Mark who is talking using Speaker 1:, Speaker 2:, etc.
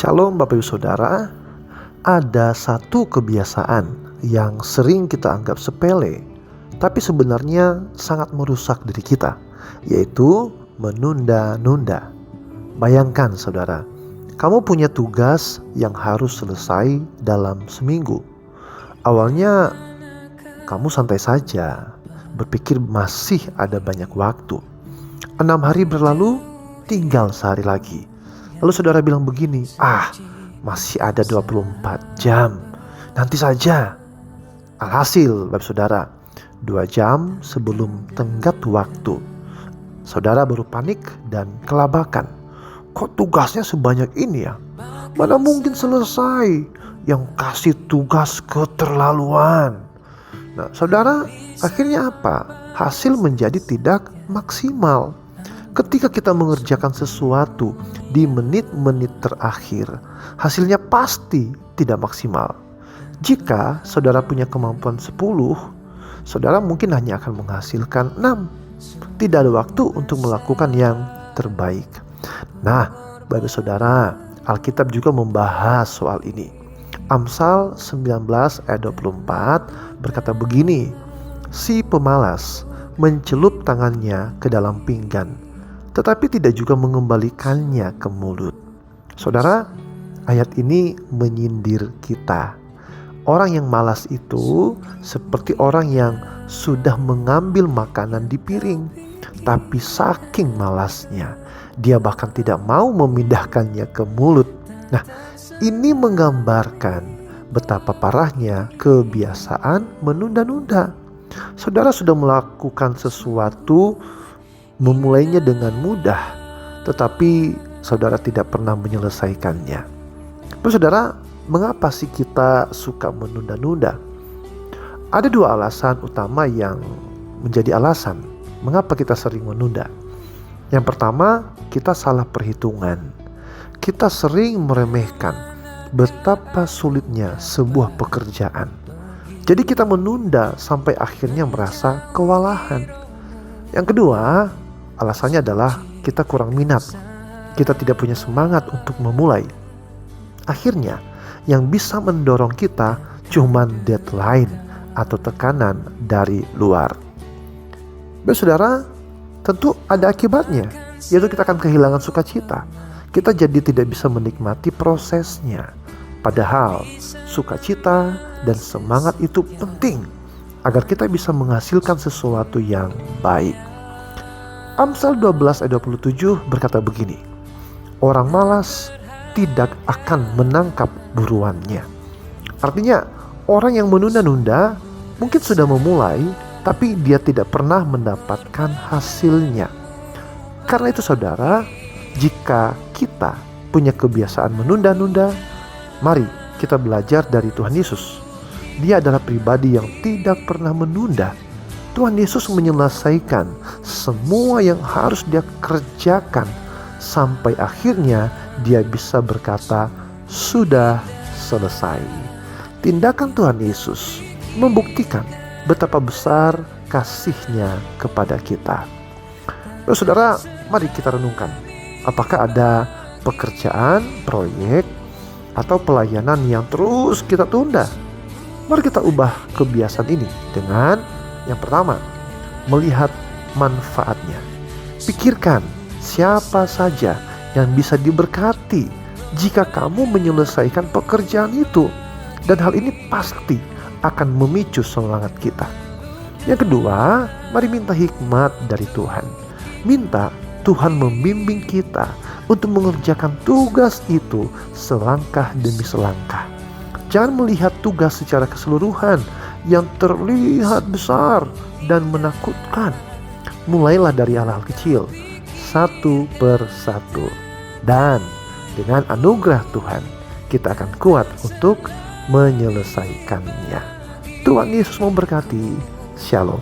Speaker 1: Shalom Bapak Ibu Saudara. Ada satu kebiasaan yang sering kita anggap sepele, tapi sebenarnya sangat merusak diri kita, yaitu menunda-nunda. Bayangkan saudara, kamu punya tugas yang harus selesai dalam seminggu. Awalnya kamu santai saja, berpikir masih ada banyak waktu. 6 hari berlalu, tinggal sehari lagi. Lalu saudara bilang begini, masih ada 24 jam, nanti saja. Alhasil Bapak Saudara, 2 jam sebelum tenggat waktu, saudara baru panik dan kelabakan. Kok tugasnya sebanyak ini ya? Mana mungkin selesai? Yang kasih tugas keterlaluan. Nah saudara, akhirnya apa? Hasil menjadi tidak maksimal. Ketika kita mengerjakan sesuatu di menit-menit terakhir, hasilnya pasti tidak maksimal. Jika saudara punya kemampuan 10, saudara mungkin hanya akan menghasilkan 6. Tidak ada waktu untuk melakukan yang terbaik. Nah, Bapak Saudara, Alkitab juga membahas soal ini. Amsal 19 ayat 24 berkata begini, si pemalas mencelup tangannya ke dalam pinggan, tetapi tidak juga mengembalikannya ke mulut. Saudara, ayat ini menyindir kita. Orang yang malas itu seperti orang yang sudah mengambil makanan di piring, tapi saking malasnya, dia bahkan tidak mau memindahkannya ke mulut. Nah, ini menggambarkan betapa parahnya kebiasaan menunda-nunda. Saudara sudah melakukan sesuatu, memulainya dengan mudah, tetapi saudara tidak pernah menyelesaikannya. Terus saudara, mengapa sih kita suka menunda-nunda? Ada 2 alasan utama yang menjadi alasan mengapa kita sering menunda. Yang pertama, kita salah perhitungan. Kita sering meremehkan betapa sulitnya sebuah pekerjaan. Jadi kita menunda sampai akhirnya merasa kewalahan. Yang kedua, alasannya adalah kita kurang minat. Kita tidak punya semangat untuk memulai. Akhirnya, yang bisa mendorong kita cuma deadline atau tekanan dari luar. Saudara, tentu ada akibatnya, yaitu kita akan kehilangan sukacita. Kita jadi tidak bisa menikmati prosesnya. Padahal sukacita dan semangat itu penting agar kita bisa menghasilkan sesuatu yang baik. Amsal 12 ayat 27 berkata begini, orang malas tidak akan menangkap buruannya. Artinya, orang yang menunda-nunda mungkin sudah memulai, tapi dia tidak pernah mendapatkan hasilnya. Karena itu saudara, jika kita punya kebiasaan menunda-nunda, mari kita belajar dari Tuhan Yesus. Dia adalah pribadi yang tidak pernah menunda. Tuhan Yesus menyelesaikan semua yang harus dia kerjakan sampai akhirnya dia bisa berkata, sudah selesai. Tindakan Tuhan Yesus membuktikan betapa besar kasih-Nya kepada kita. Saudara, mari kita renungkan. Apakah ada pekerjaan, proyek, atau pelayanan yang terus kita tunda? Mari kita ubah kebiasaan ini dengan yang pertama, melihat manfaatnya. Pikirkan siapa saja yang bisa diberkati jika kamu menyelesaikan pekerjaan itu. Dan hal ini pasti akan memicu semangat kita. Yang kedua, mari minta hikmat dari Tuhan. Minta Tuhan membimbing kita untuk mengerjakan tugas itu selangkah demi selangkah. Jangan melihat tugas secara keseluruhan yang terlihat besar dan menakutkan. Mulailah dari hal-hal kecil, satu per satu. Dan dengan anugerah Tuhan, kita akan kuat untuk menyelesaikannya. Tuhan Yesus memberkati. Shalom.